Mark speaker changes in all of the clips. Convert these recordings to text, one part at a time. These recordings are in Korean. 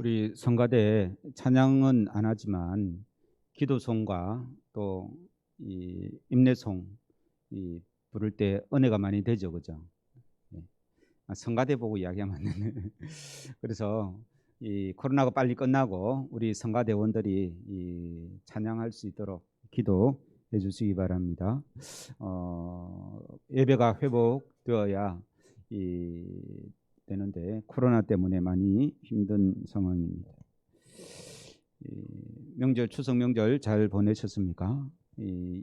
Speaker 1: 우리 성가대에 찬양은 안 하지만 기도송과 또 이 임내송 이 부를 때 은혜가 많이 되죠, 그죠? 예. 성가대 보고 이야기하면 안 되네. 그래서 이 코로나가 빨리 끝나고 우리 성가대원들이 이 찬양할 수 있도록 기도해 주시기 바랍니다. 예배가 회복되어야 되는데 코로나 때문에 많이 힘든 상황입니다. 명절 추석 명절 잘 보내셨습니까?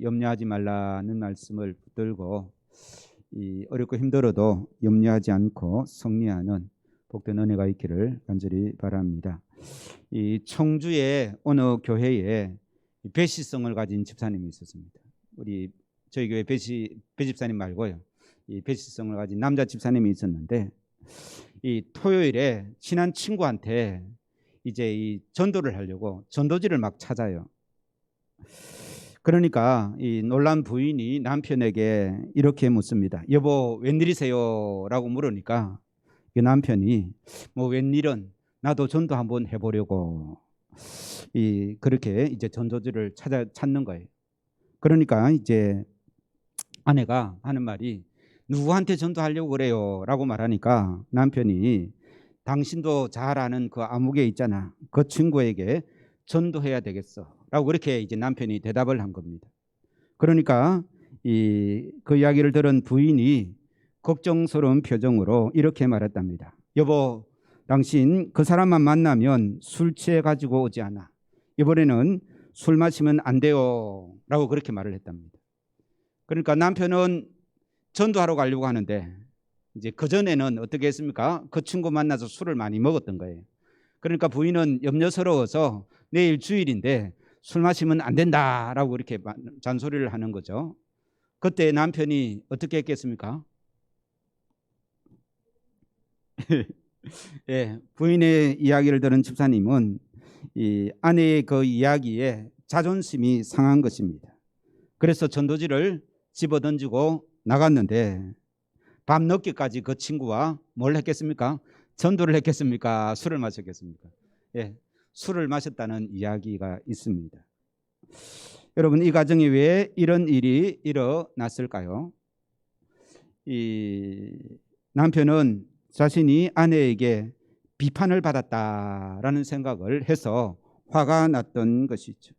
Speaker 1: 염려하지 말라는 말씀을 붙들고 어렵고 힘들어도 염려하지 않고 승리하는 복된 은혜가 있기를 간절히 바랍니다. 이 청주의 어느 교회에 배시성을 가진 집사님이 있었습니다. 저희 교회 배 집사님 말고요. 이 배시성을 가진 남자 집사님이 있었는데 이 토요일에 친한 친구한테 이제 이 전도를 하려고 전도지를 막 찾아요. 그러니까 이 놀란 부인이 남편에게 이렇게 묻습니다. 여보, 웬일이세요? 라고 물으니까 이 남편이 뭐 웬일은 나도 전도 한번 해보려고 그렇게 이제 전도지를 찾는 거예요. 그러니까 이제 아내가 하는 말이 누구한테 전도하려고 그래요? 라고 말하니까 남편이 당신도 잘 아는 그 아무개 있잖아. 그 친구에게 전도해야 되겠어. 라고 그렇게 이제 남편이 대답을 한 겁니다. 그러니까 그 이야기를 들은 부인이 걱정스러운 표정으로 이렇게 말했답니다. 여보, 당신 그 사람만 만나면 술 취해 가지고 오지 않아. 이번에는 술 마시면 안 돼요. 라고 그렇게 말을 했답니다. 그러니까 남편은 전도하러 가려고 하는데 이제 그전에는 어떻게 했습니까? 그 친구 만나서 술을 많이 먹었던 거예요. 그러니까 부인은 염려스러워서 내일 주일인데 술 마시면 안 된다라고 이렇게 잔소리를 하는 거죠. 그때 남편이 어떻게 했겠습니까? 예, 부인의 이야기를 들은 집사님은 이 아내의 그 이야기에 자존심이 상한 것입니다. 그래서 전도지를 집어던지고 나갔는데 밤늦게까지 그 친구와 뭘 했겠습니까? 전도를 했겠습니까? 술을 마셨겠습니까? 예, 술을 마셨다는 이야기가 있습니다. 여러분, 이 가정에 왜 이런 일이 일어났을까요? 이 남편은 자신이 아내에게 비판을 받았다라는 생각을 해서 화가 났던 것이죠.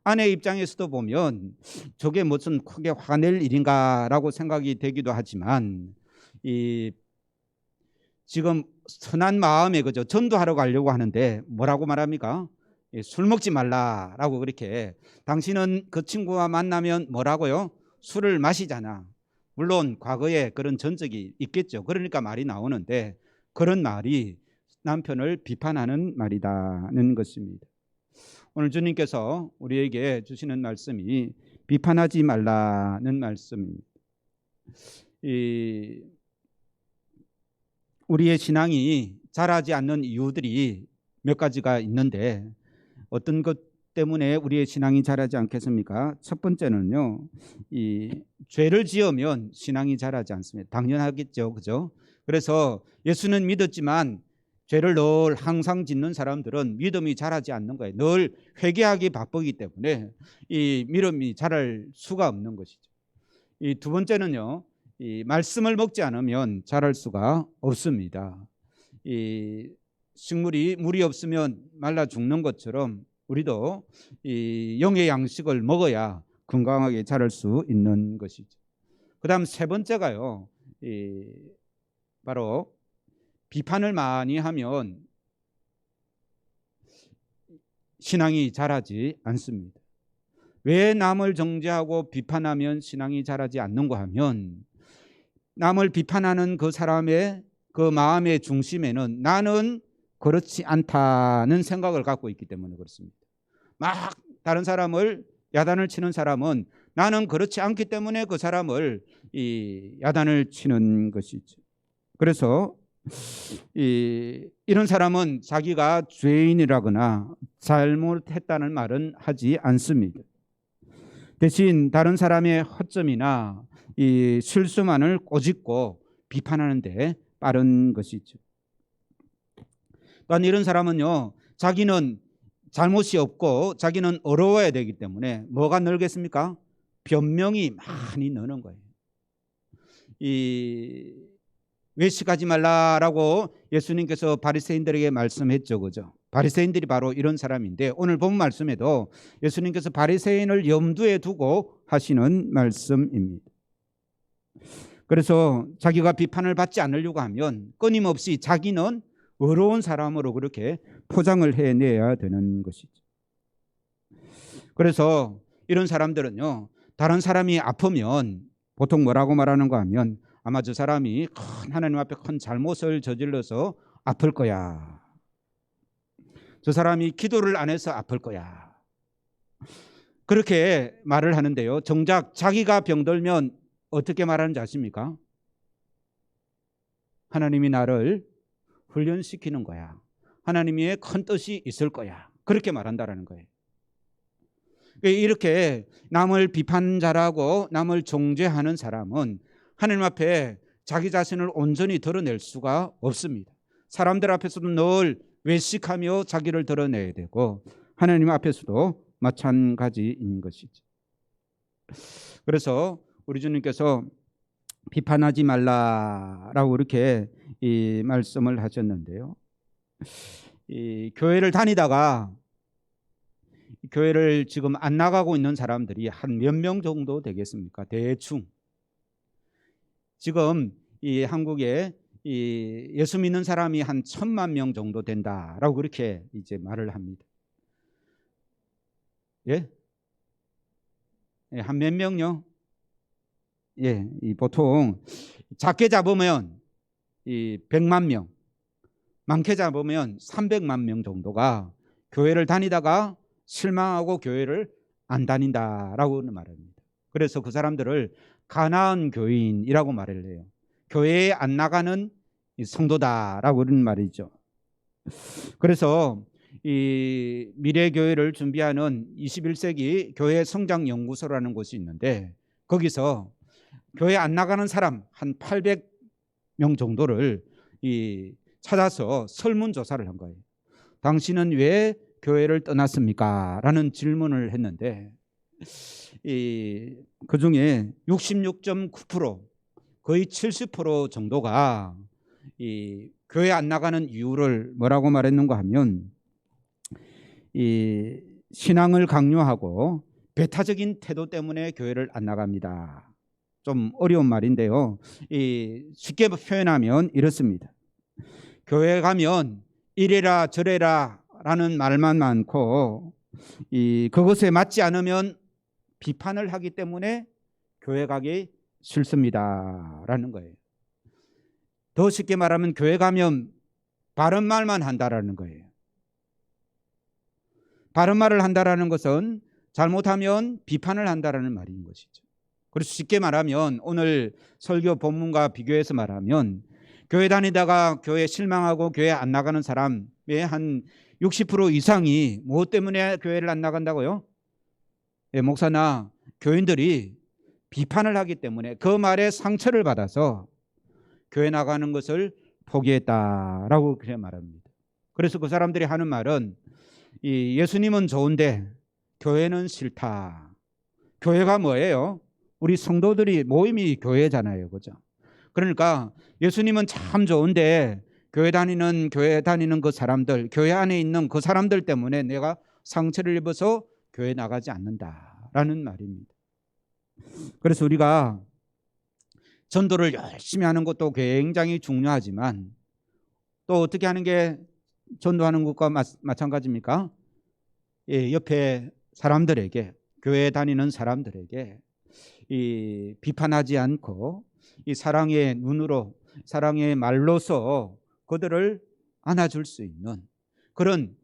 Speaker 1: 아내 입장에서도 보면 저게 무슨 크게 화가 낼 일인가라고 생각이 되기도 하지만 지금 선한 마음에 그죠 전도하러 가려고 하는데 뭐라고 말합니까? 술 먹지 말라라고 그렇게 당신은 그 친구와 만나면 뭐라고요? 술을 마시잖아. 물론 과거에 그런 전적이 있겠죠. 그러니까 말이 나오는데 그런 말이 남편을 비판하는 말이다는 것입니다. 오늘 주님께서 우리에게 주시는 말씀이 비판하지 말라는 말씀입니다. 우리의 신앙이 자라지 않는 이유들이 몇 가지가 있는데 어떤 것 때문에 우리의 신앙이 자라지 않겠습니까? 첫 번째는요, 죄를 지으면 신앙이 자라지 않습니다. 당연하겠죠, 그죠? 그래서 예수는 믿었지만 죄를 늘 항상 짓는 사람들은 믿음이 자라지 않는 거예요. 늘 회개하기 바쁘기 때문에 이 믿음이 자랄 수가 없는 것이죠. 두 번째는요, 말씀을 먹지 않으면 자랄 수가 없습니다. 식물이 물이 없으면 말라 죽는 것처럼 우리도 영의 양식을 먹어야 건강하게 자랄 수 있는 것이죠. 그다음 세 번째가요, 바로 비판을 많이 하면 신앙이 자라지 않습니다. 왜 남을 정죄하고 비판하면 신앙이 자라지 않는가 하면 남을 비판하는 그 사람의 그 마음의 중심에는 나는 그렇지 않다는 생각을 갖고 있기 때문에 그렇습니다. 막 다른 사람을 야단을 치는 사람은 나는 그렇지 않기 때문에 그 사람을 야단을 치는 것이죠. 그래서 이런 사람은 자기가 죄인이라거나 잘못했다는 말은 하지 않습니다. 대신 다른 사람의 허점이나 실수만을 꼬집고 비판하는 데 빠른 것이죠. 또한 이런 사람은요, 자기는 잘못이 없고 자기는 어려워야 되기 때문에 뭐가 늘겠습니까? 변명이 많이 느는 거예요. 이 외식하지 말라라고 예수님께서 바리새인들에게 말씀했죠, 그죠? 바리새인들이 바로 이런 사람인데 오늘 본 말씀에도 예수님께서 바리새인을 염두에 두고 하시는 말씀입니다. 그래서 자기가 비판을 받지 않으려고 하면 끊임없이 자기는 어려운 사람으로 그렇게 포장을 해내야 되는 것이죠. 그래서 이런 사람들은요, 다른 사람이 아프면 보통 뭐라고 말하는가 하면 아마 저 사람이 큰 하나님 앞에 큰 잘못을 저질러서 아플 거야. 저 사람이 기도를 안 해서 아플 거야. 그렇게 말을 하는데요. 정작 자기가 병들면 어떻게 말하는지 아십니까? 하나님이 나를 훈련시키는 거야. 하나님의 큰 뜻이 있을 거야. 그렇게 말한다라는 거예요. 이렇게 남을 비판자라고 남을 정죄하는 사람은 하나님 앞에 자기 자신을 온전히 드러낼 수가 없습니다. 사람들 앞에서도 늘 외식하며 자기를 드러내야 되고 하나님 앞에서도 마찬가지인 것이죠. 그래서 우리 주님께서 비판하지 말라라고 이렇게 이 말씀을 하셨는데요. 이 교회를 다니다가 교회를 지금 안 나가고 있는 사람들이 한 몇 명 정도 되겠습니까? 대충 지금 이 한국에 이 예수 믿는 사람이 한 1,000만 명 정도 된다라고 그렇게 이제 말을 합니다. 예? 예, 한 몇 명요? 예, 이 보통 작게 잡으면 이 100만 명, 많게 잡으면 300만 명 정도가 교회를 다니다가 실망하고 교회를 안 다닌다라고 말합니다. 그래서 그 사람들을 가나안 교인이라고 말을 해요. 교회에 안 나가는 성도다라고 그런 말이죠. 그래서 이 미래교회를 준비하는 21세기 교회 성장 연구소라는 곳이 있는데 거기서 교회 안 나가는 사람 한 800명 정도를 찾아서 설문조사를 한 거예요. 당신은 왜 교회를 떠났습니까? 라는 질문을 했는데 그 중에 66.9% 거의 70% 정도가 이 교회 안 나가는 이유를 뭐라고 말했는가 하면 이 신앙을 강요하고 배타적인 태도 때문에 교회를 안 나갑니다. 좀 어려운 말인데요. 쉽게 표현하면 이렇습니다. 교회 가면 이래라 저래라 라는 말만 많고 그것에 맞지 않으면 비판을 하기 때문에 교회 가기 싫습니다 라는 거예요. 더 쉽게 말하면 교회 가면 바른 말만 한다라는 거예요. 바른 말을 한다라는 것은 잘못하면 비판을 한다라는 말인 것이죠. 그래서 쉽게 말하면 오늘 설교 본문과 비교해서 말하면 교회 다니다가 교회 실망하고 교회 안 나가는 사람의 한 60% 이상이 무엇 때문에 교회를 안 나간다고요? 예, 목사나 교인들이 비판을 하기 때문에 그 말에 상처를 받아서 교회 나가는 것을 포기했다라고 그렇게 말합니다. 그래서 그 사람들이 하는 말은 예수님은 좋은데 교회는 싫다. 교회가 뭐예요? 우리 성도들이 모임이 교회잖아요, 그죠? 그러니까 예수님은 참 좋은데 교회 다니는 그 사람들, 교회 안에 있는 그 사람들 때문에 내가 상처를 입어서 교회 나가지 않는다라는 말입니다. 그래서 우리가 전도를 열심히 하는 것도 굉장히 중요하지만 또 어떻게 하는 게 전도하는 것과 마찬가지입니까? 예, 옆에 사람들에게, 교회 다니는 사람들에게 비판하지 않고 이 사랑의 눈으로, 사랑의 말로서 그들을 안아줄 수 있는 그런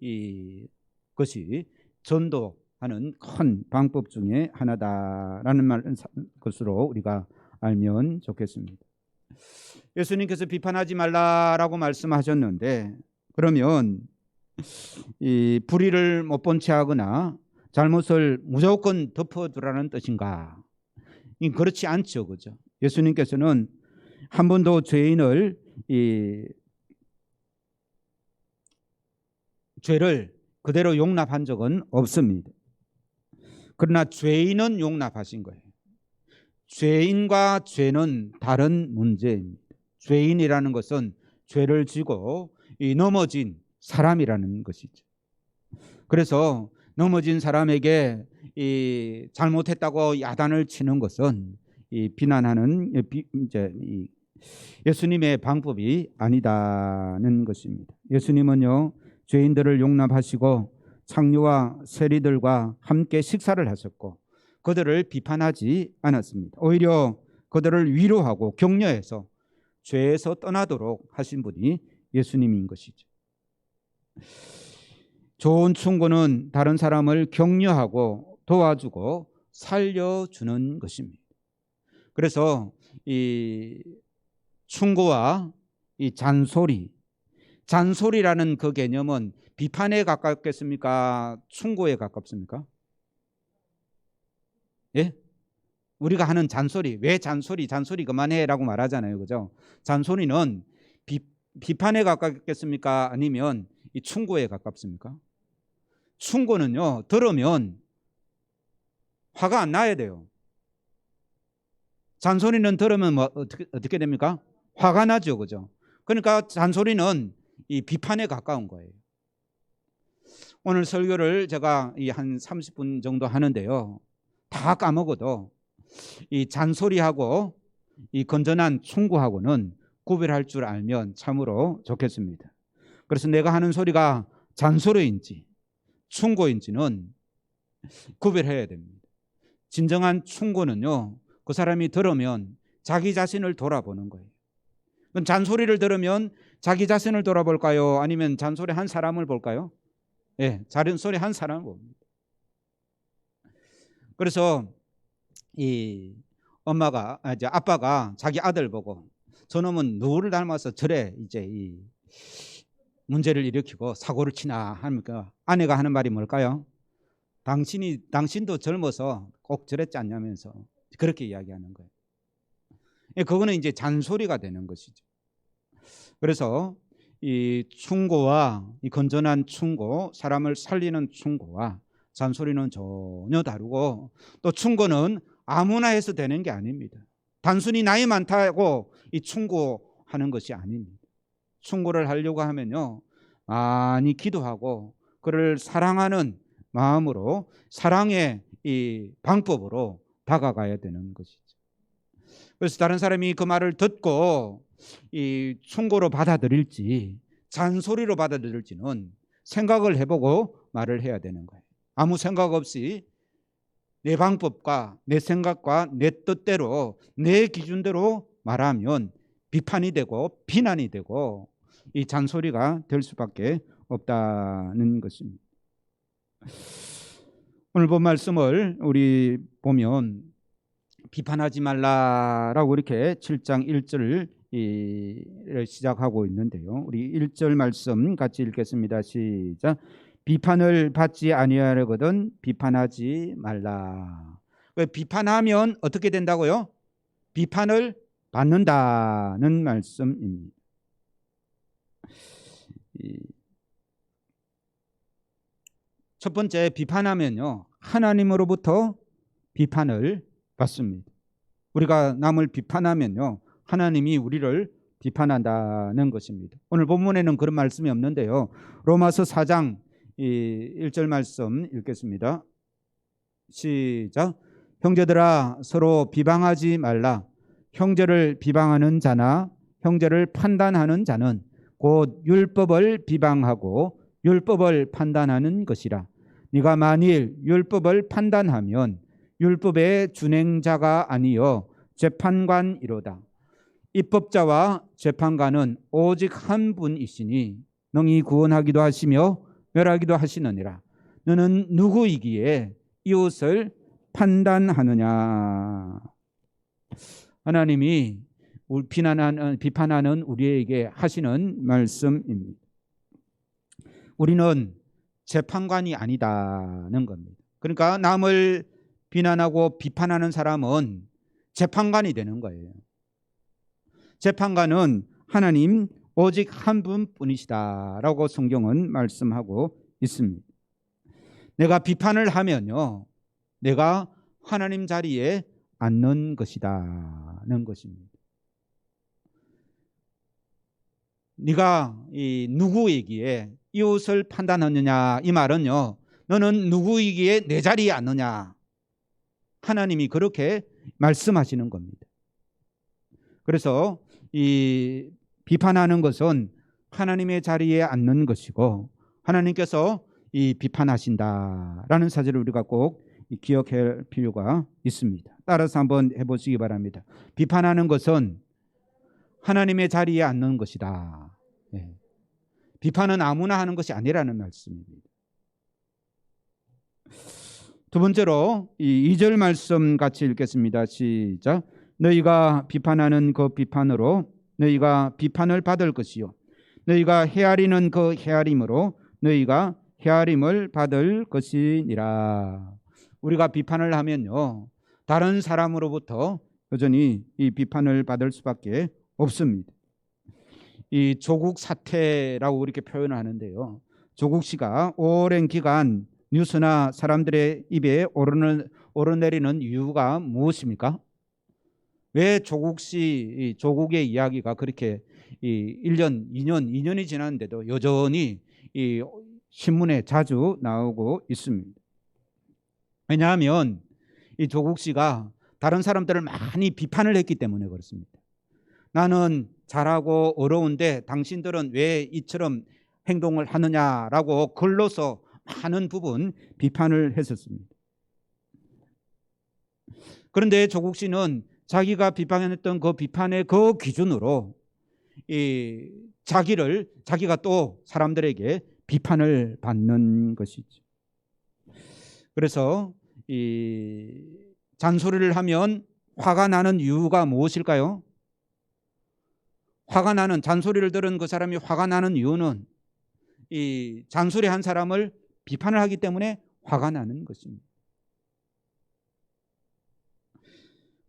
Speaker 1: 것이 전도하는 큰 방법 중에 하나다라는 것으로 우리가 알면 좋겠습니다. 예수님께서 비판하지 말라라고 말씀하셨는데 그러면 불의를 못 본 채 하거나 잘못을 무조건 덮어두라는 뜻인가? 그렇지 않죠, 그죠? 예수님께서는 한 번도 죄인을 죄를 그대로 용납한 적은 없습니다. 그러나 죄인은 용납하신 거예요. 죄인과 죄는 다른 문제입니다. 죄인이라는 것은 죄를 지고 넘어진 사람이라는 것이죠. 그래서 넘어진 사람에게 잘못했다고 야단을 치는 것은 비난하는 예수님의 방법이 아니다는 것입니다. 예수님은요, 죄인들을 용납하시고 창녀와 세리들과 함께 식사를 하셨고 그들을 비판하지 않았습니다. 오히려 그들을 위로하고 격려해서 죄에서 떠나도록 하신 분이 예수님인 것이죠. 좋은 충고는 다른 사람을 격려하고 도와주고 살려주는 것입니다. 그래서 이 충고와 이 잔소리라는 그 개념은 비판에 가깝겠습니까? 충고에 가깝습니까? 예? 우리가 하는 잔소리, 왜 잔소리 그만해라고 말하잖아요, 그죠? 잔소리는 비판에 가깝겠습니까? 아니면 이 충고에 가깝습니까? 충고는요, 들으면 화가 안 나야 돼요. 잔소리는 들으면 어떻게 됩니까? 화가 나죠, 그죠? 그러니까 잔소리는 이 비판에 가까운 거예요. 오늘 설교를 제가 한 30분 정도 하는데요, 다 까먹어도 이 잔소리하고 이 건전한 충고하고는 구별할 줄 알면 참으로 좋겠습니다. 그래서 내가 하는 소리가 잔소리인지 충고인지는 구별해야 됩니다. 진정한 충고는요, 그 사람이 들으면 자기 자신을 돌아보는 거예요. 잔소리를 들으면 자기 자신을 돌아볼까요? 아니면 잔소리 한 사람을 볼까요? 예, 잔소리 한 사람을 봅니다. 그래서 이 아빠가 자기 아들 보고 저놈은 누구를 닮아서 저래 이제 이 문제를 일으키고 사고를 치나 하니까 아내가 하는 말이 뭘까요? 당신도 젊어서 꼭 저랬지 않냐면서 그렇게 이야기하는 거예요. 그거는 이제 잔소리가 되는 것이죠. 그래서 이 충고와 이 건전한 충고, 사람을 살리는 충고와 잔소리는 전혀 다르고, 또 충고는 아무나 해서 되는 게 아닙니다. 단순히 나이 많다고 이 충고하는 것이 아닙니다. 충고를 하려고 하면요, 많이 기도하고 그를 사랑하는 마음으로, 사랑의 이 방법으로 다가가야 되는 것이죠. 그래서 다른 사람이 그 말을 듣고 이 충고로 받아들일지 잔소리로 받아들일지는 생각을 해보고 말을 해야 되는 거예요. 아무 생각 없이 내 방법과 내 생각과 내 뜻대로 내 기준대로 말하면 비판이 되고 비난이 되고 이 잔소리가 될 수밖에 없다는 것입니다. 오늘 본 말씀을 우리 보면 비판하지 말라라고 이렇게 7장 1절을 시작하고 있는데요. 우리 1절 말씀 같이 읽겠습니다. 시작. 비판을 받지 아니하려거든 비판하지 말라. 비판하면 어떻게 된다고요? 비판을 받는다는 말씀입니다. 첫 번째, 비판하면요, 하나님으로부터 비판을 받습니다. 우리가 남을 비판하면요, 하나님이 우리를 비판한다는 것입니다. 오늘 본문에는 그런 말씀이 없는데요, 로마서 4장 1절 말씀 읽겠습니다. 시작. 형제들아 서로 비방하지 말라. 형제를 비방하는 자나 형제를 판단하는 자는 곧 율법을 비방하고 율법을 판단하는 것이라. 네가 만일 율법을 판단하면 율법의 준행자가 아니요 재판관이로다. 입법자와 재판관은 오직 한 분이시니 능히 구원하기도 하시며 멸하기도 하시느니라. 너는 누구이기에 이웃을 판단하느냐. 하나님이 비판하는 우리에게 하시는 말씀입니다. 우리는 재판관이 아니다는 겁니다. 그러니까 남을 비난하고 비판하는 사람은 재판관이 되는 거예요. 재판관은 하나님 오직 한 분뿐이시다라고 성경은 말씀하고 있습니다. 내가 비판을 하면요, 내가 하나님 자리에 앉는 것이다는 것입니다. 네가 누구이기에 이웃을 판단하느냐, 이 말은요, 너는 누구이기에 내 자리에 앉느냐, 하나님이 그렇게 말씀하시는 겁니다. 그래서 이 비판하는 것은 하나님의 자리에 앉는 것이고, 하나님께서 이 비판하신다라는 사실을 우리가 꼭 기억할 필요가 있습니다. 따라서 한번 해보시기 바랍니다. 비판하는 것은 하나님의 자리에 앉는 것이다. 네. 비판은 아무나 하는 것이 아니라는 말씀입니다. 두 번째로 이 2절 말씀 같이 읽겠습니다. 시작. 너희가 비판하는 그 비판으로 너희가 비판을 받을 것이요, 너희가 헤아리는 그 헤아림으로 너희가 헤아림을 받을 것이니라. 우리가 비판을 하면요, 다른 사람으로부터 여전히 이 비판을 받을 수밖에 없습니다. 이 조국 사태라고 이렇게 표현을 하는데요, 조국 씨가 오랜 기간 뉴스나 사람들의 입에 오르내리는 이유가 무엇입니까? 왜 조국 씨, 조국의 이야기가 그렇게 1년, 2년이 지났는데도 여전히 이 신문에 자주 나오고 있습니다. 왜냐하면 이 조국 씨가 다른 사람들을 많이 비판을 했기 때문에 그렇습니다. 나는 잘하고 어려운데 당신들은 왜 이처럼 행동을 하느냐라고 글로서 많은 부분 비판을 했었습니다. 그런데 조국 씨는 자기가 비판했던 그 비판의 그 기준으로 자기가 또 사람들에게 비판을 받는 것이죠. 그래서 이 잔소리를 하면 화가 나는 이유가 무엇일까요? 잔소리를 들은 그 사람이 화가 나는 이유는 이 잔소리한 사람을 비판을 하기 때문에 화가 나는 것입니다.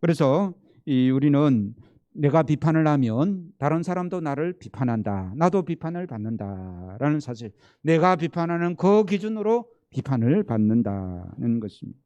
Speaker 1: 그래서 우리는 내가 비판을 하면 다른 사람도 나를 비판한다, 나도 비판을 받는다라는 사실, 내가 비판하는 그 기준으로 비판을 받는다는 것입니다.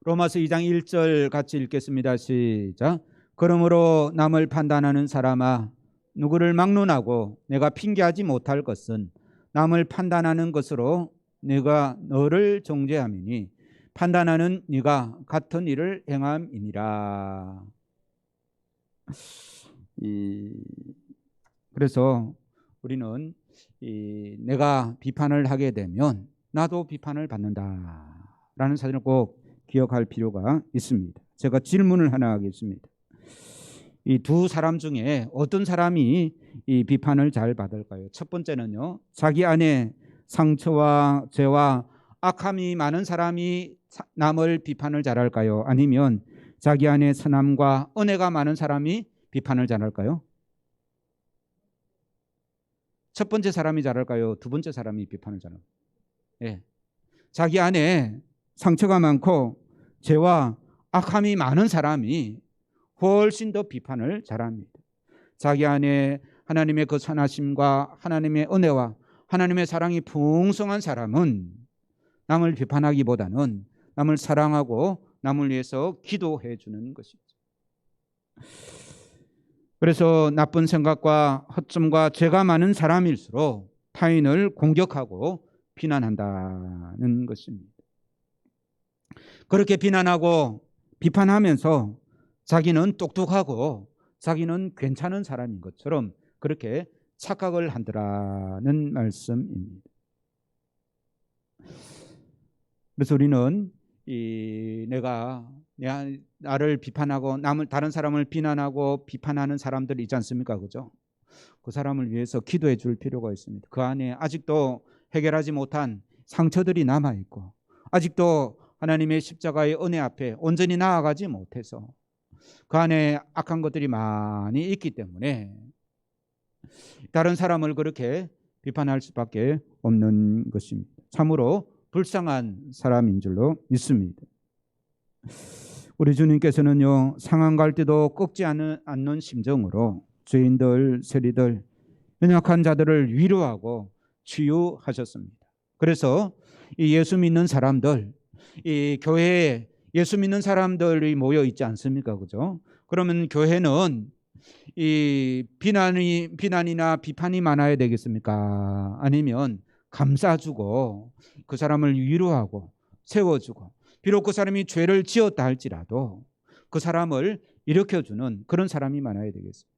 Speaker 1: 로마서 2장 1절 같이 읽겠습니다. 시작. 그러므로 남을 판단하는 사람아, 누구를 막론하고 내가 핑계하지 못할 것은 남을 판단하는 것으로 내가 너를 정죄함이니 판단하는 네가 같은 일을 행함이니라. 그래서 우리는 내가 비판을 하게 되면 나도 비판을 받는다라는 사실을 꼭 기억할 필요가 있습니다. 제가 질문을 하나 하겠습니다. 이 두 사람 중에 어떤 사람이 이 비판을 잘 받을까요? 첫 번째는요, 자기 안에 상처와 죄와 악함이 많은 사람이 남을 비판을 잘할까요? 아니면 자기 안에 선함과 은혜가 많은 사람이 비판을 잘할까요? 첫 번째 사람이 잘할까요? 두 번째 사람이 비판을 잘할까요? 예. 자기 안에 상처가 많고 죄와 악함이 많은 사람이 훨씬 더 비판을 잘합니다. 자기 안에 하나님의 그 선하심과 하나님의 은혜와 하나님의 사랑이 풍성한 사람은 남을 비판하기보다는 남을 사랑하고 남을 위해서 기도해 주는 것이죠. 그래서 나쁜 생각과 허점과 죄가 많은 사람일수록 타인을 공격하고 비난한다는 것입니다. 그렇게 비난하고 비판하면서 자기는 똑똑하고 자기는 괜찮은 사람인 것처럼 그렇게 착각을 한다라는 말씀입니다. 그래서 우리는 내가 나를 비판하고 다른 사람을 비난하고 비판하는 사람들 있지 않습니까? 그죠? 그 사람을 위해서 기도해 줄 필요가 있습니다. 그 안에 아직도 해결하지 못한 상처들이 남아 있고 아직도 하나님의 십자가의 은혜 앞에 온전히 나아가지 못해서 그 안에 악한 것들이 많이 있기 때문에 다른 사람을 그렇게 비판할 수밖에 없는 것입니다. 참으로 불쌍한 사람인 줄로 믿습니다. 우리 주님께서는요, 상한 갈 때도 꺾지 않는 심정으로 죄인들, 세리들, 연약한 자들을 위로하고 치유하셨습니다. 그래서 이 예수 믿는 사람들, 이 교회에 예수 믿는 사람들이 모여 있지 않습니까? 그죠? 그러면 교회는 이 비난이나 비판이 많아야 되겠습니까? 아니면 감싸주고 그 사람을 위로하고 세워주고, 비록 그 사람이 죄를 지었다 할지라도 그 사람을 일으켜주는 그런 사람이 많아야 되겠습니다.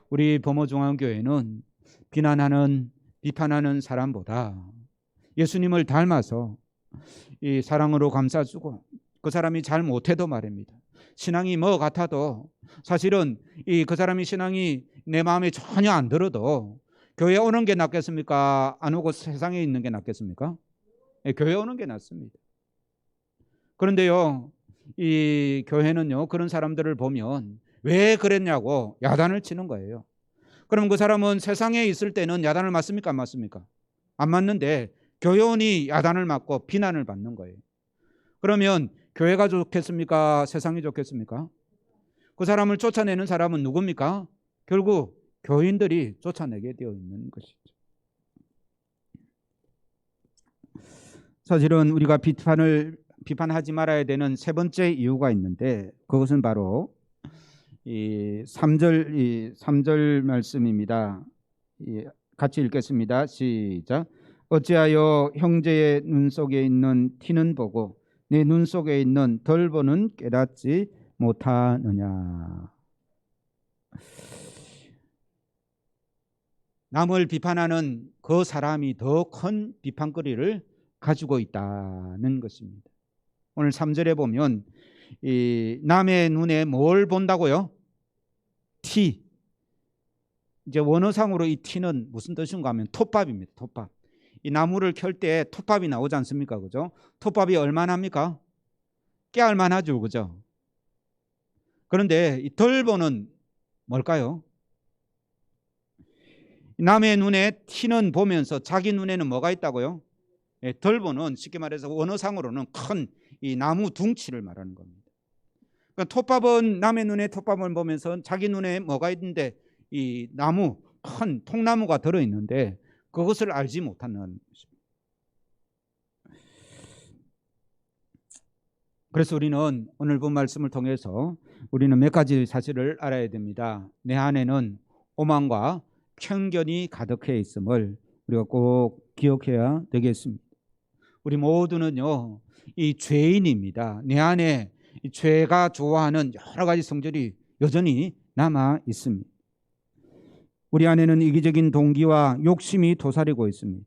Speaker 1: 우리 범어중앙교회는 비난하는 비판하는 사람보다 예수님을 닮아서 이 사랑으로 감싸주고, 그 사람이 잘 못해도 말입니다, 신앙이 뭐 같아도 사실은 그 사람이 신앙이 내 마음에 전혀 안 들어도 교회 오는 게 낫겠습니까? 안 오고 세상에 있는 게 낫겠습니까? 교회 오는 게 낫습니다. 그런데요, 이 교회는요, 그런 사람들을 보면 왜 그랬냐고 야단을 치는 거예요. 그럼 그 사람은 세상에 있을 때는 야단을 맞습니까? 안 맞습니까? 안 맞는데 교회 오니 야단을 맞고 비난을 받는 거예요. 그러면 교회가 좋겠습니까? 세상이 좋겠습니까? 그 사람을 쫓아내는 사람은 누굽니까? 결국 교인들이 쫓아내게 되어 있는 것이죠. 사실은 우리가 비판하지 말아야 되는 세 번째 이유가 있는데, 그것은 바로 이 3절 말씀입니다. 같이 읽겠습니다. 시작. 어찌하여 형제의 눈 속에 있는 티는 보고 내 눈 속에 있는 덜 보는 깨닫지 못하느냐. 남을 비판하는 그 사람이 더 큰 비판거리를 가지고 있다는 것입니다. 오늘 3절에 보면 이 남의 눈에 뭘 본다고요? 티. 이제 원어상으로 이 티는 무슨 뜻인가 하면 톱밥입니다. 톱밥. 이 나무를 켤 때 톱밥이 나오지 않습니까? 그죠? 톱밥이 얼마나 합니까? 깨알만 하죠. 그죠? 그런데 이 덜보는 뭘까요? 남의 눈에 티는 보면서 자기 눈에는 뭐가 있다고요? 덜보는 쉽게 말해서 원어상으로는 큰 이 나무 둥치를 말하는 겁니다. 그러니까 톱밥은 남의 눈에 톱밥을 보면서 자기 눈에 뭐가 있는데 이 나무, 큰 통나무가 들어있는데 그것을 알지 못하는 것입니다. 그래서 우리는 오늘 본 말씀을 통해서 우리는 몇 가지 사실을 알아야 됩니다. 내 안에는 오만과 편견이 가득해 있음을 우리가 꼭 기억해야 되겠습니다. 우리 모두는요, 이 죄인입니다. 내 안에 이 죄가 좋아하는 여러 가지 성질이 여전히 남아 있습니다. 우리 안에는 이기적인 동기와 욕심이 도사리고 있습니다.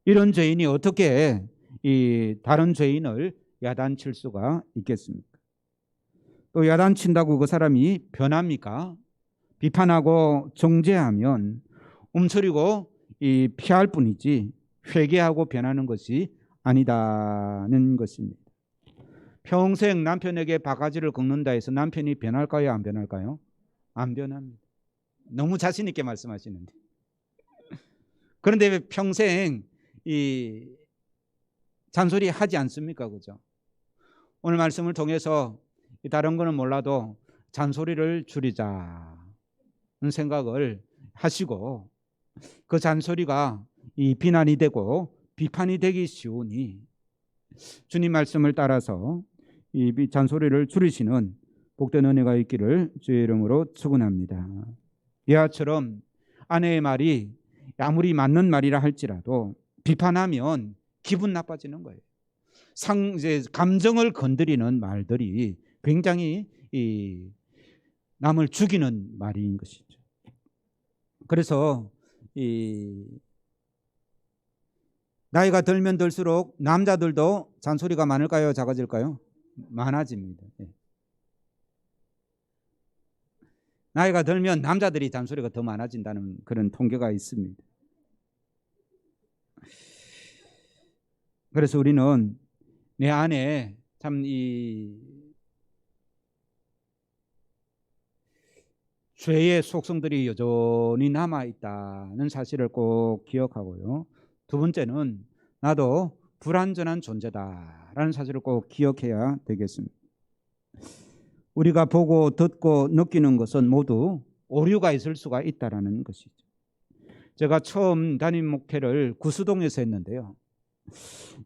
Speaker 1: 이런 죄인이 어떻게 이 다른 죄인을 야단칠 수가 있겠습니까? 또 야단친다고 그 사람이 변합니까? 비판하고 정죄하면 움츠리고 피할 뿐이지 회개하고 변하는 것이 아니다는 것입니다. 평생 남편에게 바가지를 긁는다 해서 남편이 변할까요? 안 변할까요? 안 변합니다. 너무 자신 있게 말씀하시는데. 그런데 평생 이 잔소리 하지 않습니까? 그죠? 오늘 말씀을 통해서 다른 거는 몰라도 잔소리를 줄이자는 생각을 하시고, 그 잔소리가 이 비난이 되고 비판이 되기 쉬우니 주님 말씀을 따라서 이 잔소리를 줄이시는 복된 은혜가 있기를 주의 이름으로 축원합니다. 이하처럼 아내의 말이 아무리 맞는 말이라 할지라도 비판하면 기분 나빠지는 거예요. 이제 감정을 건드리는 말들이 굉장히 남을 죽이는 말인 것이죠. 그래서 나이가 들면 들수록 남자들도 잔소리가 많을까요? 작아질까요? 많아집니다. 나이가 들면 남자들이 잔소리가 더 많아진다는 그런 통계가 있습니다. 그래서 우리는 내 안에 참 죄의 속성들이 여전히 남아있다는 사실을 꼭 기억하고요. 두 번째는 나도 불완전한 존재다라는 사실을 꼭 기억해야 되겠습니다. 우리가 보고 듣고 느끼는 것은 모두 오류가 있을 수가 있다라는 것이죠. 제가 처음 담임 목회를 구수동에서 했는데요.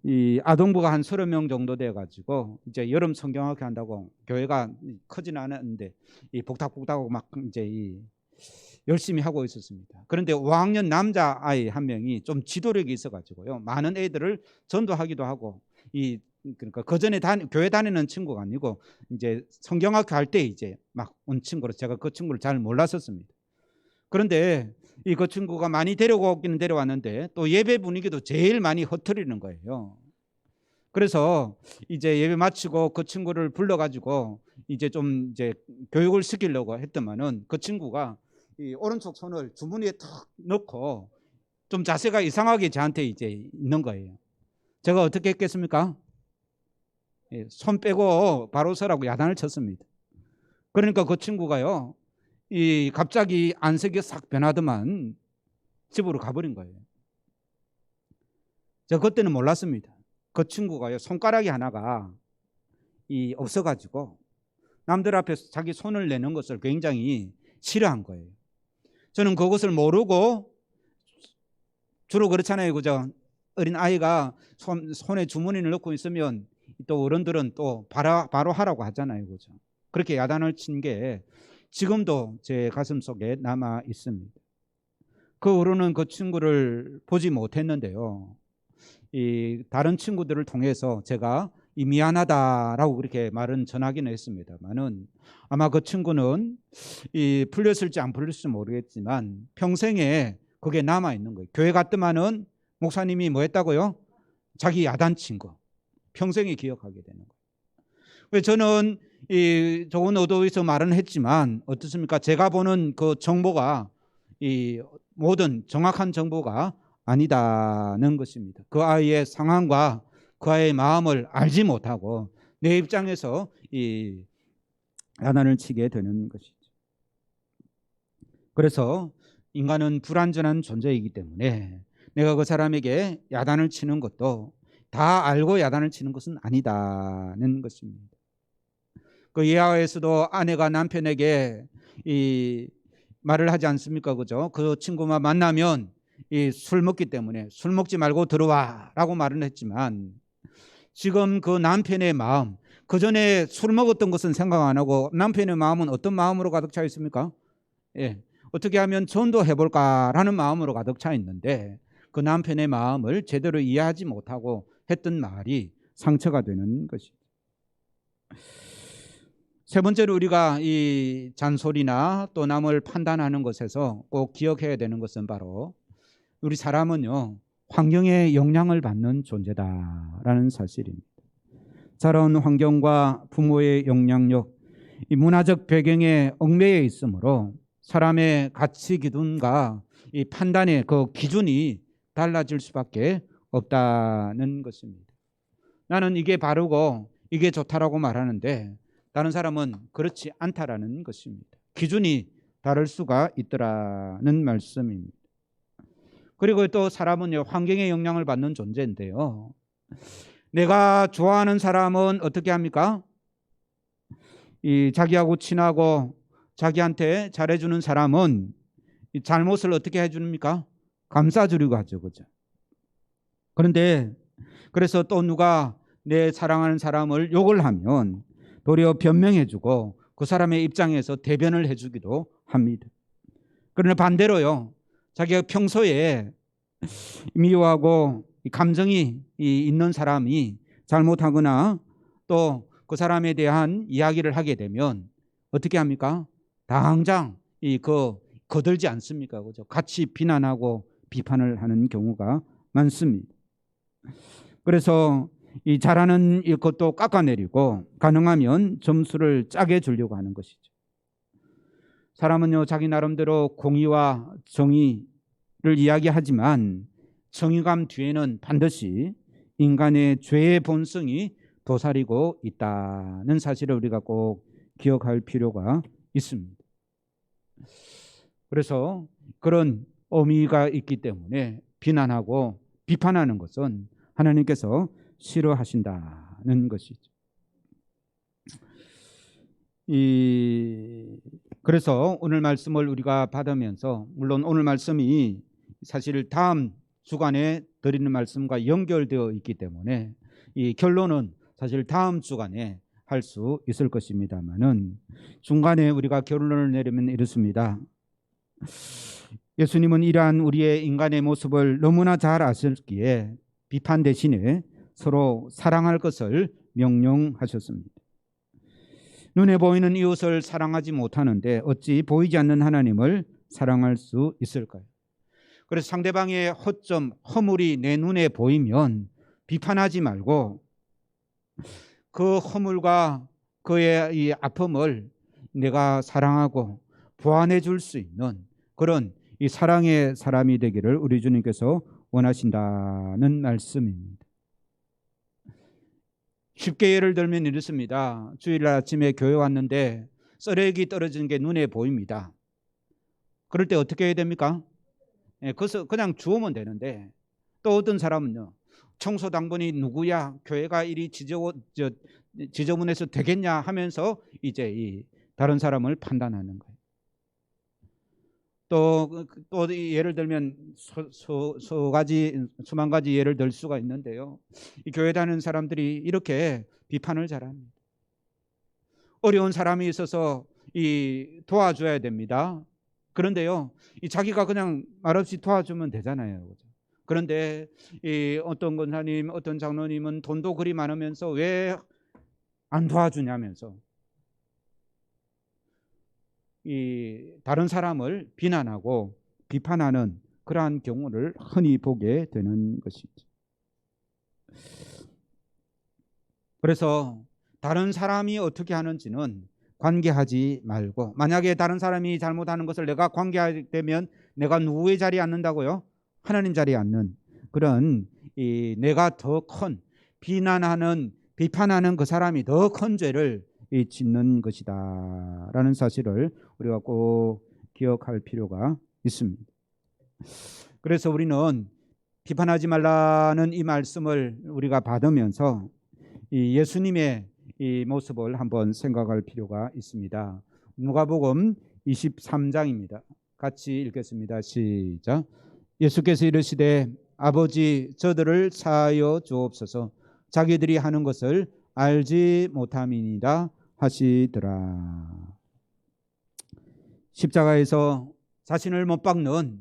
Speaker 1: 이 아동부가 한 30명 정도 돼 가지고 이제 여름 성경학교 한다고 교회가 크진 않았는데 이 복닥복닥하고 막 이제 이 열심히 하고 있었습니다. 그런데 5학년 남자 아이 한 명이 좀 지도력이 있어 가지고요. 많은 애들을 전도하기도 하고 이 그러니까 그 전에 교회 다니는 친구가 아니고 이제 성경학교 할 때 이제 막 온 친구로 제가 그 친구를 잘 몰랐었습니다. 그런데 이 그 친구가 많이 데려오기는 데려왔는데 또 예배 분위기도 제일 많이 흐트리는 거예요. 그래서 이제 예배 마치고 그 친구를 불러가지고 이제 좀 이제 교육을 시키려고 했더만은 그 친구가 이 오른쪽 손을 주머니에 탁 넣고 좀 자세가 이상하게 저한테 이제 있는 거예요. 제가 어떻게 했겠습니까? 손 빼고 바로 서라고 야단을 쳤습니다. 그러니까 그 친구가요, 이 갑자기 안색이 싹 변하더만 집으로 가버린 거예요. 제가 그때는 몰랐습니다. 그 친구가요, 손가락이 하나가 이 없어가지고 남들 앞에서 자기 손을 내는 것을 굉장히 싫어한 거예요. 저는 그것을 모르고 주로 그렇잖아요, 그죠? 어린 아이가 손에 주머니를 넣고 있으면 또 어른들은 또 바로 하라고 하잖아요, 그죠? 그렇게 야단을 친 게 지금도 제 가슴 속에 남아 있습니다. 그 후로는 그 친구를 보지 못했는데요. 이 다른 친구들을 통해서 제가 이 미안하다라고 그렇게 말은 전하기는 했습니다만은 아마 그 친구는 이 풀렸을지 안 풀렸을지 모르겠지만 평생에 그게 남아 있는 거예요. 교회 갔더만은 목사님이 뭐 했다고요? 자기 야단친 거 평생에 기억하게 되는 거예요. 왜 저는 이 좋은 의도에서 말은 했지만 어떻습니까? 제가 보는 그 정보가 이 모든 정확한 정보가 아니다는 것입니다. 그 아이의 상황과 그 아이의 마음을 알지 못하고 내 입장에서 이 야단을 치게 되는 것이죠. 그래서 인간은 불완전한 존재이기 때문에 내가 그 사람에게 야단을 치는 것도 다 알고 야단을 치는 것은 아니다는 것입니다. 그 예화에서도 아내가 남편에게 이 말을 하지 않습니까? 그죠? 그 친구만 만나면 이 술 먹기 때문에 술 먹지 말고 들어와라고 말을 했지만 지금 그 남편의 마음, 그 전에 술 먹었던 것은 생각 안 하고 남편의 마음은 어떤 마음으로 가득 차 있습니까? 예, 어떻게 하면 전도해 볼까라는 마음으로 가득 차 있는데 그 남편의 마음을 제대로 이해하지 못하고 했던 말이 상처가 되는 것이죠. 세 번째로 우리가 이 잔소리나 또 남을 판단하는 것에서 꼭 기억해야 되는 것은 바로 우리 사람은요, 환경의 영향을 받는 존재다라는 사실입니다. 자라온 환경과 부모의 영향력, 이 문화적 배경에 얽매여 있으므로 사람의 가치 기준과 이 판단의 그 기준이 달라질 수밖에 없다는 것입니다. 나는 이게 바르고 이게 좋다라고 말하는데 다른 사람은 그렇지 않다라는 것입니다. 기준이 다를 수가 있더라는 말씀입니다. 그리고 또 사람은요, 환경의 영향을 받는 존재인데요. 내가 좋아하는 사람은 어떻게 합니까? 이 자기하고 친하고 자기한테 잘해주는 사람은 이 잘못을 어떻게 해줍니까? 감싸주려고 하죠, 그죠? 그런데 그래서 또 누가 내 사랑하는 사람을 욕을 하면 도리어 변명해주고 그 사람의 입장에서 대변을 해주기도 합니다. 그러나 반대로요, 자기가 평소에 미워하고 감정이 있는 사람이 잘못하거나 또 그 사람에 대한 이야기를 하게 되면 어떻게 합니까? 당장 거들지 않습니까? 그죠? 같이 비난하고 비판을 하는 경우가 많습니다. 그래서 이 잘하는 것도 깎아내리고 가능하면 점수를 짜게 주려고 하는 것이죠. 사람은요, 자기 나름대로 공의와 정의를 이야기하지만 정의감 뒤에는 반드시 인간의 죄의 본성이 도사리고 있다는 사실을 우리가 꼭 기억할 필요가 있습니다. 그래서 그런 의미가 있기 때문에 비난하고 비판하는 것은 하나님께서 싫어하신다는 것이죠. 그래서 오늘 말씀을 우리가 받으면서, 물론 오늘 말씀이 사실 다음 주간에 드리는 말씀과 연결되어 있기 때문에 이 결론은 사실 다음 주간에 할 수 있을 것입니다만은, 중간에 우리가 결론을 내리면 이렇습니다. 예수님은 이러한 우리의 인간의 모습을 너무나 잘 아셨기에 비판 대신에 서로 사랑할 것을 명령하셨습니다. 눈에 보이는 이웃을 사랑하지 못하는데 어찌 보이지 않는 하나님을 사랑할 수 있을까요? 그래서 상대방의 허점, 허물이 내 눈에 보이면 비판하지 말고 그 허물과 그의 이 아픔을 내가 사랑하고 보완해 줄 수 있는 그런 이 사랑의 사람이 되기를 우리 주님께서 원하신다는 말씀입니다. 쉽게 예를 들면 이렇습니다. 주일날 아침에 교회 왔는데 쓰레기 떨어지는 게 눈에 보입니다. 그럴 때 어떻게 해야 됩니까? 그래서 그냥 주우면 되는데, 또 어떤 사람은요, 청소 당번이 누구야? 교회가 이리 지저분해서 되겠냐 하면서 이제 이 다른 사람을 판단하는 거예요. 또 예를 들면 수만 가지 예를 들 수가 있는데요. 이 교회 다니는 사람들이 이렇게 비판을 잘합니다. 어려운 사람이 있어서 도와줘야 됩니다. 그런데요, 자기가 그냥 말없이 도와주면 되잖아요. 그런데 어떤 권사님, 어떤 장로님은 돈도 그리 많으면서 왜 안 도와주냐면서 다른 사람을 비난하고 비판하는 그러한 경우를 흔히 보게 되는 것이죠. 그래서 다른 사람이 어떻게 하는지는 관계하지 말고, 만약에 다른 사람이 잘못하는 것을 내가 관계하게 되면 내가 누구의 자리에 앉는다고요? 하나님 자리에 앉는 그런 내가 더 큰 비판하는 그 사람이 더 큰 죄를 짓는 것이다 라는 사실을 우리가 꼭 기억할 필요가 있습니다. 그래서 우리는 비판하지 말라는 이 말씀을 우리가 받으면서 이 예수님의 이 모습을 한번 생각할 필요가 있습니다. 누가복음 23장입니다. 같이 읽겠습니다. 시작. 예수께서 이르시되 아버지 저들을 사하여 주옵소서 자기들이 하는 것을 알지 못함이니이다 하시더라. 십자가에서 자신을 못 박는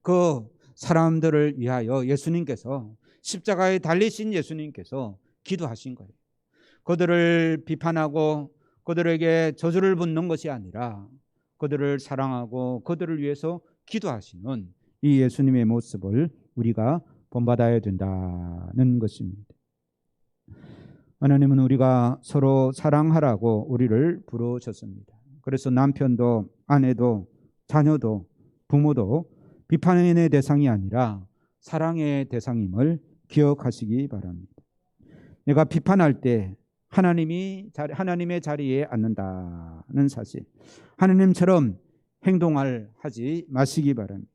Speaker 1: 그 사람들을 위하여 예수님께서, 십자가에 달리신 예수님께서 기도하신 거예요. 그들을 비판하고 그들에게 저주를 붓는 것이 아니라 그들을 사랑하고 그들을 위해서 기도하시는 이 예수님의 모습을 우리가 본받아야 된다는 것입니다. 하나님은 우리가 서로 사랑하라고 우리를 부르셨습니다. 그래서 남편도 아내도 자녀도 부모도 비판의 대상이 아니라 사랑의 대상임을 기억하시기 바랍니다. 내가 비판할 때 하나님의 자리에 앉는다는 사실, 하나님처럼 하지 마시기 바랍니다.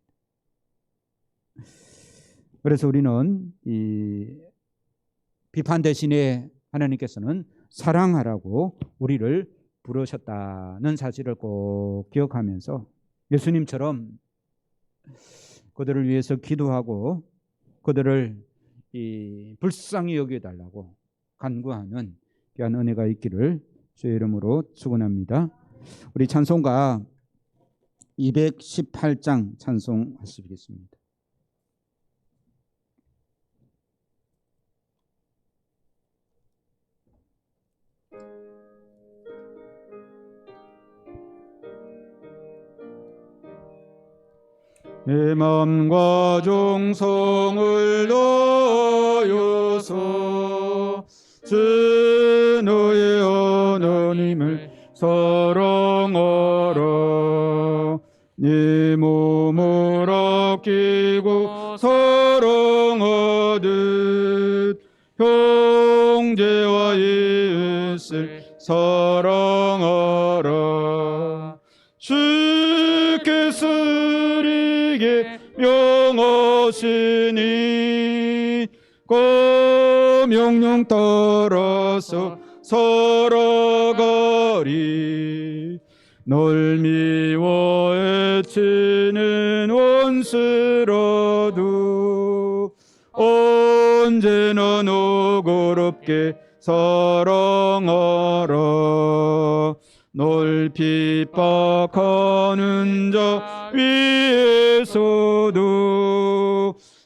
Speaker 1: 그래서 우리는 이 비판 대신에 하나님께서는 사랑하라고 우리를 부르셨다는 사실을 꼭 기억하면서 예수님처럼 그들을 위해서 기도하고 그들을 불쌍히 여겨달라고 간구하는 귀한 은혜가 있기를 주의 이름으로 축원합니다. 우리 찬송가 218장 찬송하시겠습니다. 내 마음과 정성을 다하여서 주 너의 하나님을 사랑하라. 네 몸을 아끼고 사랑하듯 형제와 이웃을 사랑하라. 주께서 우리에게 명하시니 그 명령 따라서 서러거리 널 미워 애치는 원수로도 언제나 너그럽게 사랑하라. 널 핍박하는 자 위에서도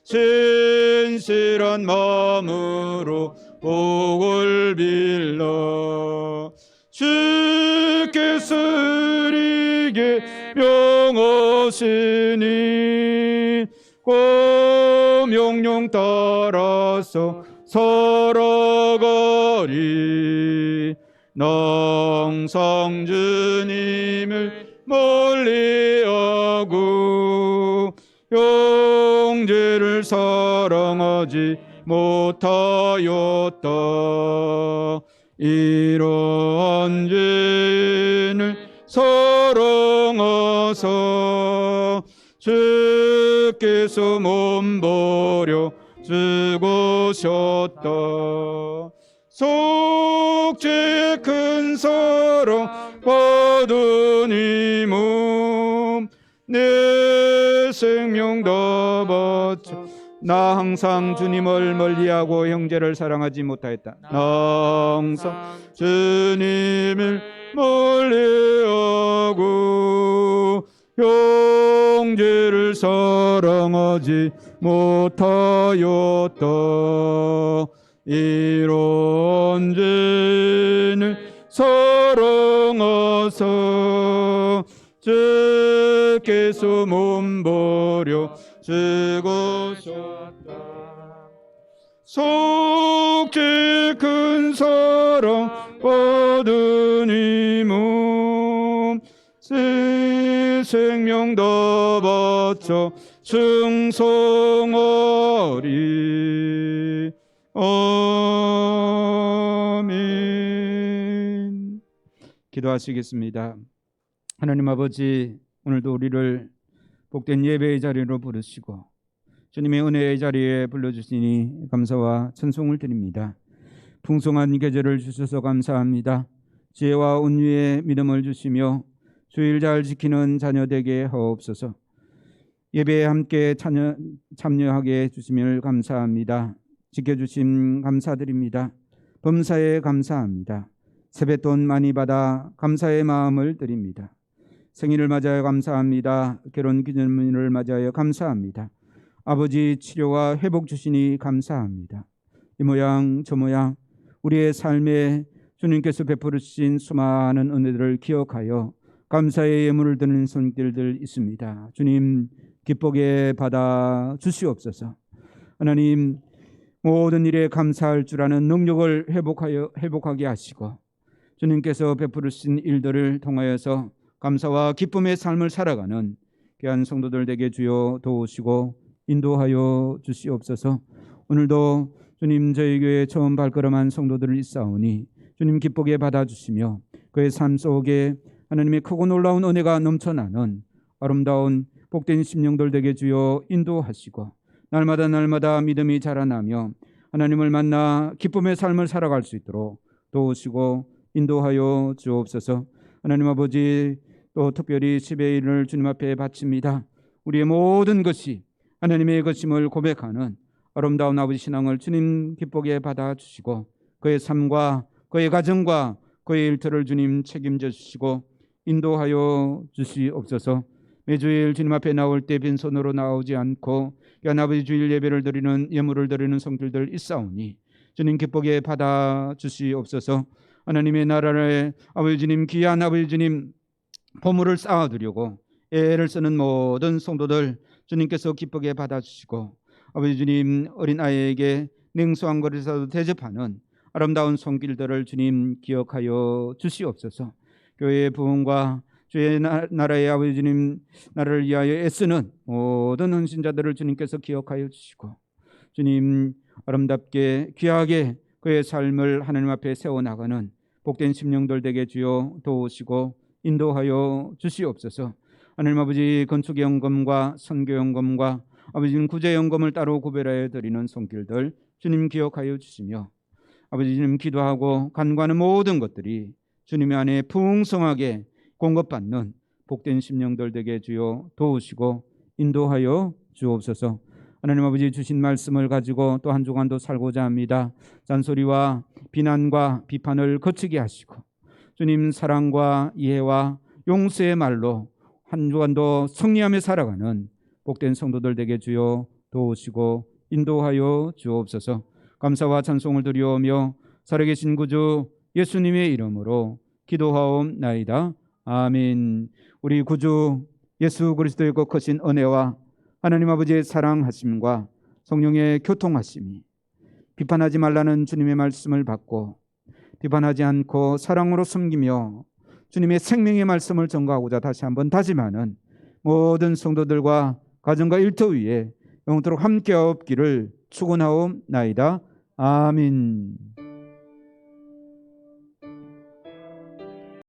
Speaker 1: 진실한 마음으로 복을 빌라. 주께서 우리에게 명하시니 그 명령 따라서 살아가리. 항상 주님을 멀리하고 형제를 사랑하지 못하였다. 이러한 죄인을 사랑하사 주께서 몸버려 죽으셨다. 속죄 큰 사랑 받은 이 몸 내 생명 다 바쳐 나 항상 주님을 멀리하고 형제를 사랑하지 못하였다. 나 항상 주님을 멀리하고 형제를 사랑하지 못하였다. 이런 죄인을 사랑하사 주께서 몸버려 죽으셨다. 속죄 큰 사랑 받은 이 몸 새 생명 다 바쳐 충성하리. 아멘. 기도하시겠습니다. 하나님 아버지, 오늘도 우리를 복된 예배의 자리로 부르시고 주님의 은혜의 자리에 불러주시니 감사와 찬송을 드립니다. 풍성한 계절을 주셔서 감사합니다. 지혜와 온유의 믿음을 주시며 주일 잘 지키는 자녀 되게 하옵소서. 예배에 함께 참여하게 해주심을 감사합니다. 지켜주심 감사드립니다. 범사에 감사합니다. 세뱃돈 많이 받아 감사의 마음을 드립니다. 생일을 맞아야 감사합니다. 결혼기념일을 맞아야 감사합니다. 아버지 치료와 회복 주시니 감사합니다. 이 모양 저 모양 우리의 삶에 주님께서 베풀으신 수많은 은혜들을 기억하여 감사의 예물을 드는 손길들 있습니다. 주님 기쁘게 받아 주시옵소서. 하나님 모든 일에 감사할 줄 아는 능력을 회복하게 하시고 주님께서 베풀으신 일들을 통하여서 감사와 기쁨의 삶을 살아가는 귀한 성도들 되게 주여 도우시고 인도하여 주시옵소서. 오늘도 주님 저희 교회 처음 발걸음한 성도들을 있사오니 주님 기쁘게 받아주시며 그의 삶 속에 하나님의 크고 놀라운 은혜가 넘쳐나는 아름다운 복된 심령들 되게 주여 인도하시고 날마다 믿음이 자라나며 하나님을 만나 기쁨의 삶을 살아갈 수 있도록 도우시고 인도하여 주옵소서. 하나님 아버지, 또 특별히 10회일을 주님 앞에 바칩니다. 우리의 모든 것이 하나님의 것임을 고백하는 아름다운 아버지 신앙을 주님 기쁘게 받아주시고 그의 삶과 그의 가정과 그의 일터를 주님 책임져 주시고 인도하여 주시옵소서. 매주일 주님 앞에 나올 때 빈손으로 나오지 않고 귀한 아버지 주일 예배를 드리는 예물을 드리는 성들들 있사오니 주님 기쁘게 받아 주시옵소서. 하나님의 나라를 아버지 주님 귀한 아버지 주님 보물을 쌓아두려고 애를 쓰는 모든 성도들 주님께서 기쁘게 받아주시고 아버지 주님 어린아이에게 냉수 한 그릇이라도 대접하는 아름다운 손길들을 주님 기억하여 주시옵소서. 교회의 부흥과 주의 나라의 아버지 주님 나라를 위하여 애쓰는 모든 헌신자들을 주님께서 기억하여 주시고 주님 아름답게 귀하게 그의 삶을 하나님 앞에 세워나가는 복된 심령들 되게 주여 도우시고 인도하여 주시옵소서. 하나님 아버지 건축의 영검과 선교 영검과 아버지는 구제 영검을 따로 구별하여 드리는 손길들 주님 기억하여 주시며 아버지 주님 기도하고 간구하는 모든 것들이 주님의 안에 풍성하게 공급받는 복된 심령들 되게 주여 도우시고 인도하여 주옵소서. 하나님 아버지 주신 말씀을 가지고 또 한 주간도 살고자 합니다. 잔소리와 비난과 비판을 거치게 하시고 주님 사랑과 이해와 용서의 말로 한 주간도 승리하며 살아가는 복된 성도들 되게 주여 도우시고 인도하여 주옵소서. 감사와 찬송을 드리오며 살아계신 구주 예수님의 이름으로 기도하옵나이다. 아멘. 우리 구주 예수 그리스도의 거크신 은혜와 하나님 아버지의 사랑하심과 성령의 교통하심이 비판하지 말라는 주님의 말씀을 받고 비판하지 않고 사랑으로 섬기며 주님의 생명의 말씀을 전가하고자 다시 한번 다짐하는 모든 성도들과 가정과 일터 위에 영원토록 함께하옵기를 축원하옵나이다. 아멘.